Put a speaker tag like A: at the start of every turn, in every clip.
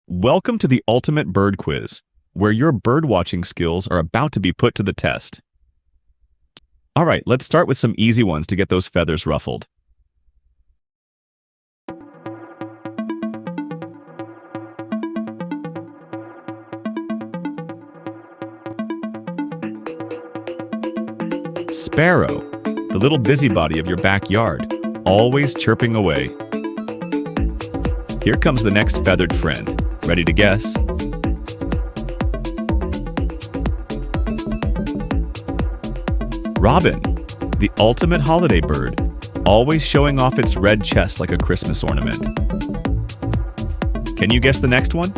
A: Welcome to the Ultimate Bird Quiz, where your birdwatching skills are about to be put to the test. All right, let's start with some easy ones to get those feathers ruffled. Sparrow, the little busybody of your backyard, always chirping away. Here comes the next feathered friend. Ready to guess? Robin, the ultimate holiday bird, always showing off its red chest like a Christmas ornament. Can you guess the next one?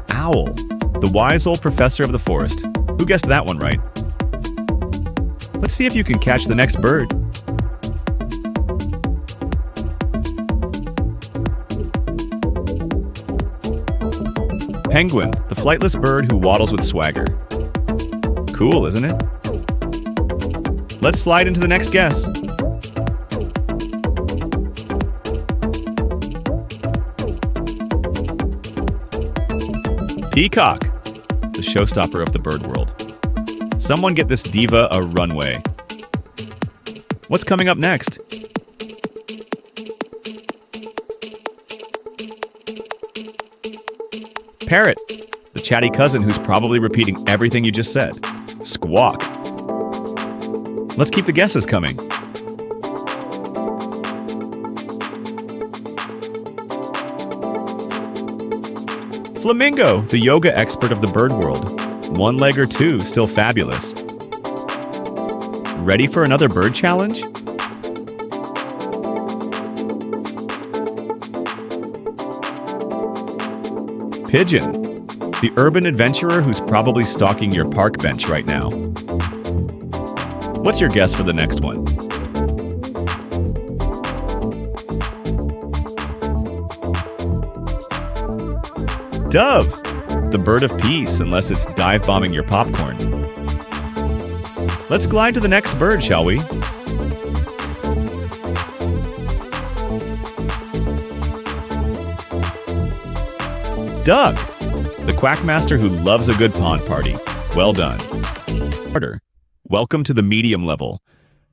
A: Owl, the wise old professor of the forest. Who guessed that one right? Let's see if you can catch the next bird. Penguin, the flightless bird who waddles with swagger. Cool, isn't it? Let's slide into the next guess. Peacock, the showstopper of the bird world. Someone get this diva a runway. What's coming up next? Parrot, the chatty cousin who's probably repeating everything you just said. Squawk. Let's keep the guesses coming. Flamingo, the yoga expert of the bird world. One leg or two, still fabulous. Ready for another bird challenge? Pigeon, the urban adventurer who's probably stalking your park bench right now. What's your guess for the next one? Dove, the bird of peace, unless it's dive bombing your popcorn. Let's glide to the next bird, shall we? Duck, the quackmaster who loves a good pond party. Well done. Welcome to the medium level.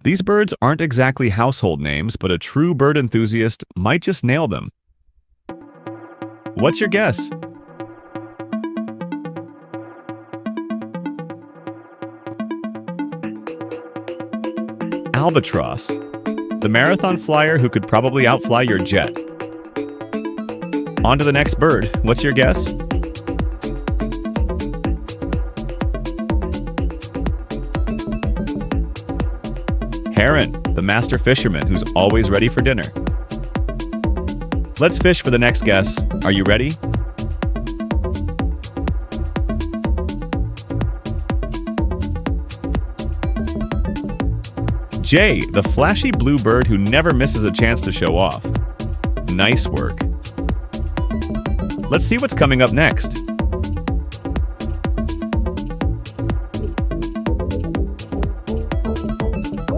A: These birds aren't exactly household names, but a true bird enthusiast might just nail them. What's your guess? Albatross, the marathon flyer who could probably outfly your jet. On to the next bird. What's your guess? Heron, the master fisherman who's always ready for dinner. Let's fish for the next guess. Are you ready? Jay, the flashy blue bird who never misses a chance to show off. Nice work. Let's see what's coming up next.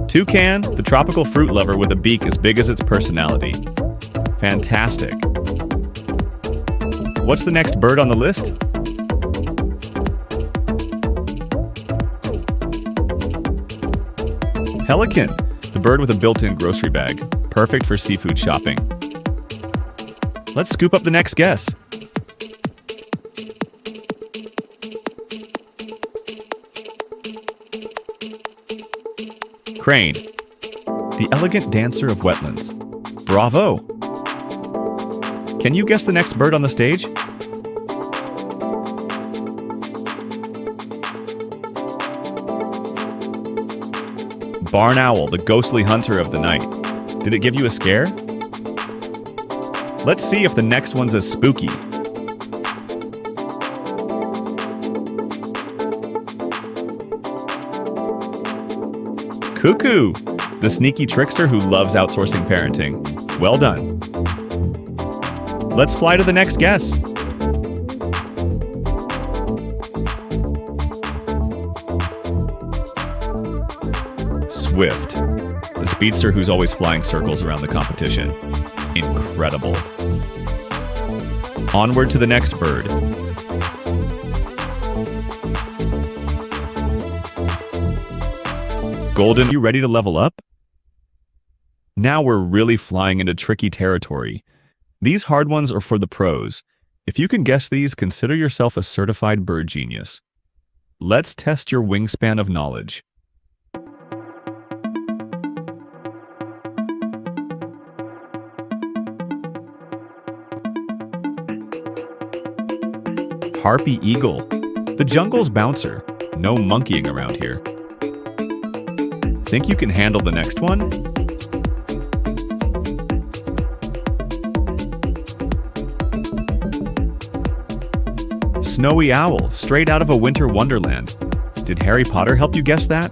A: Toucan, the tropical fruit lover with a beak as big as its personality. Fantastic. What's the next bird on the list? Pelican, the bird with a built-in grocery bag. Perfect for seafood shopping. Let's scoop up the next guess. Crane, the elegant dancer of wetlands. Bravo! Can you guess the next bird on the stage? Barn owl, the ghostly hunter of the night. Did it give you a scare? Let's see if the next one's as spooky. Cuckoo, the sneaky trickster who loves outsourcing parenting. Well done. Let's fly to the next guess. Swift, the speedster who's always flying circles around the competition. Incredible. Onward to the next bird. Golden, you ready to level up? Now we're really flying into tricky territory. These hard ones are for the pros. If you can guess these, consider yourself a certified bird genius. Let's test your wingspan of knowledge. Harpy eagle, the jungle's bouncer. No monkeying around here. Think you can handle the next one? Snowy owl, straight out of a winter wonderland. Did Harry Potter help you guess that?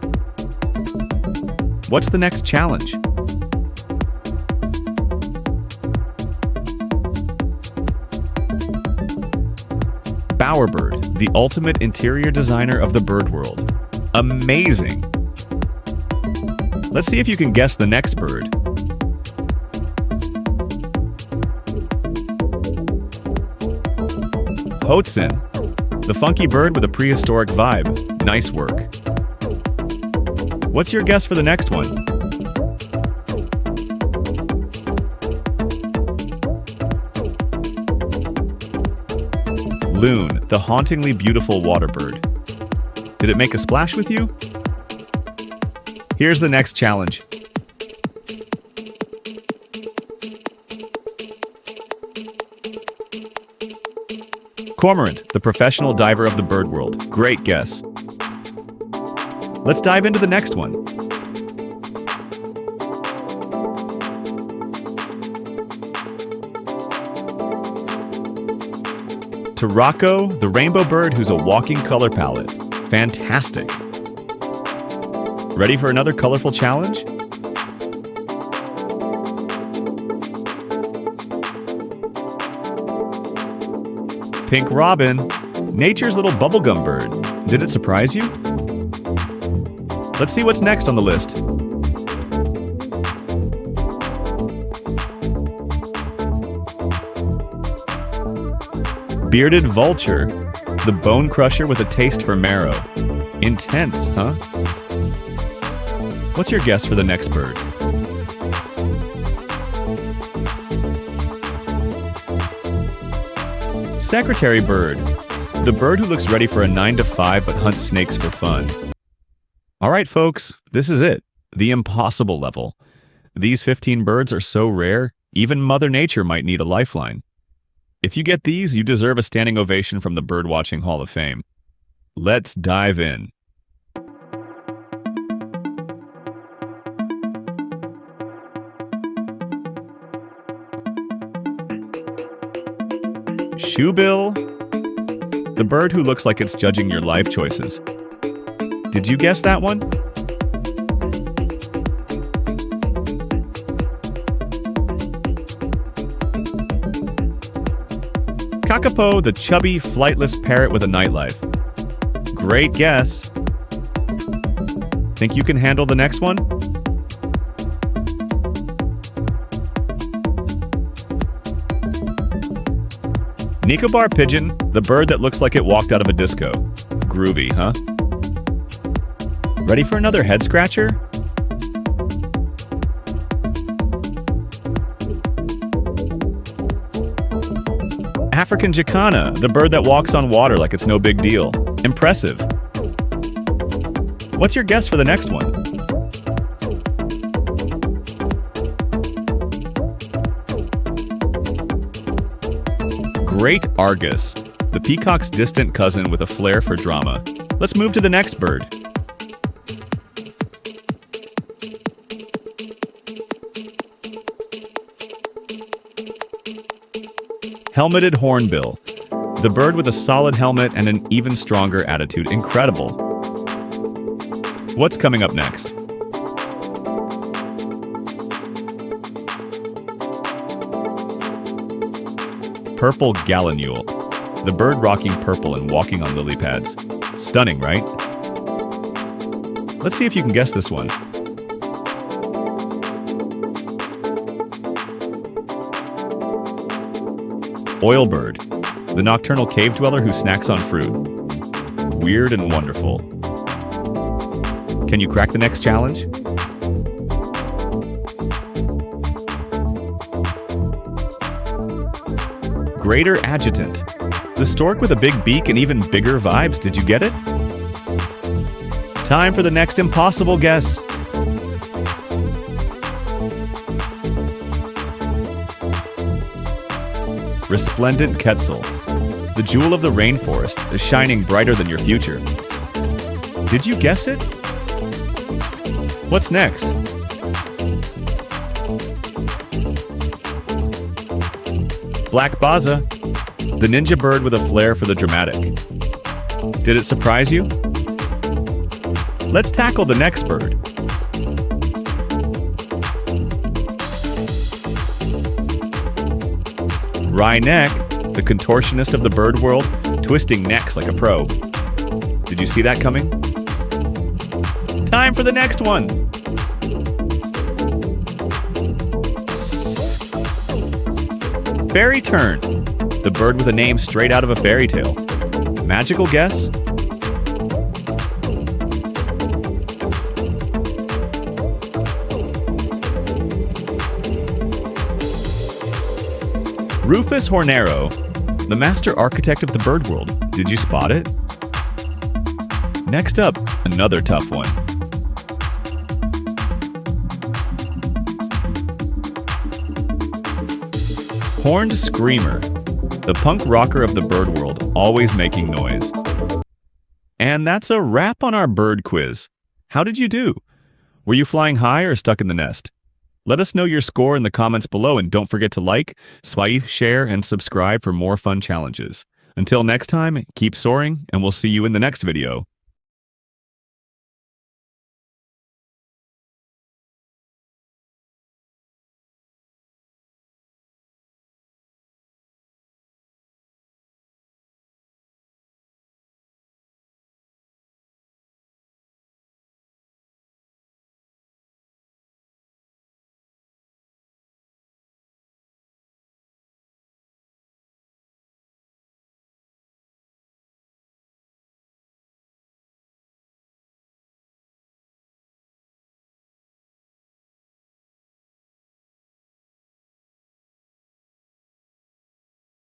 A: What's the next challenge? Bowerbird, the ultimate interior designer of the bird world. Amazing! Let's see if you can guess the next bird. Hoatzin, the funky bird with a prehistoric vibe. Nice work. What's your guess for the next one? Loon, the hauntingly beautiful water bird. Did it make a splash with you? Here's the next challenge. Cormorant, the professional diver of the bird world. Great guess. Let's dive into the next one. Turako, the rainbow bird who's a walking color palette. Fantastic. Ready for another colorful challenge? Pink robin, nature's little bubblegum bird. Did it surprise you? Let's see what's next on the list. Bearded vulture, the bone crusher with a taste for marrow. Intense, huh? What's your guess for the next bird? Secretary bird, the bird who looks ready for a 9 to 5 but hunts snakes for fun. All right, folks, this is it, the impossible level. These 15 birds are so rare, even Mother Nature might need a lifeline. If you get these, you deserve a standing ovation from the Birdwatching Hall of Fame. Let's dive in. Shoebill, the bird who looks like it's judging your life choices. Did you guess that one? Kakapo, the chubby, flightless parrot with a nightlife. Great guess. Think you can handle the next one? Nicobar pigeon, the bird that looks like it walked out of a disco. Groovy, huh? Ready for another head scratcher? African jacana, the bird that walks on water like it's no big deal. Impressive. What's your guess for the next one? Great Argus, the peacock's distant cousin with a flair for drama. Let's move to the next bird. Helmeted hornbill, the bird with a solid helmet and an even stronger attitude. Incredible. What's coming up next? Purple gallinule, the bird rocking purple and walking on lily pads. Stunning, right? Let's see if you can guess this one. Oilbird, the nocturnal cave dweller who snacks on fruit. Weird and wonderful. Can you crack the next challenge? Greater Adjutant, the stork with a big beak and even bigger vibes. Did you get it? Time for the next impossible guess. Resplendent Quetzal, the jewel of the rainforest, is shining brighter than your future. Did you guess it? What's next? Black Baza, the ninja bird with a flair for the dramatic. Did it surprise you? Let's tackle the next bird. Wryneck, the contortionist of the bird world, twisting necks like a pro. Did you see that coming? Time for the next one! Fairy Tern, the bird with a name straight out of a fairy tale. Magical guess? Rufus Hornero, the master architect of the bird world. Did you spot it? Next up, another tough one. Horned Screamer, the punk rocker of the bird world, always making noise. And that's a wrap on our bird quiz. How did you do? Were you flying high or stuck in the nest? Let us know your score in the comments below, and don't forget to like, swipe, share, and subscribe for more fun challenges. Until next time, keep soaring, and we'll see you in the next video.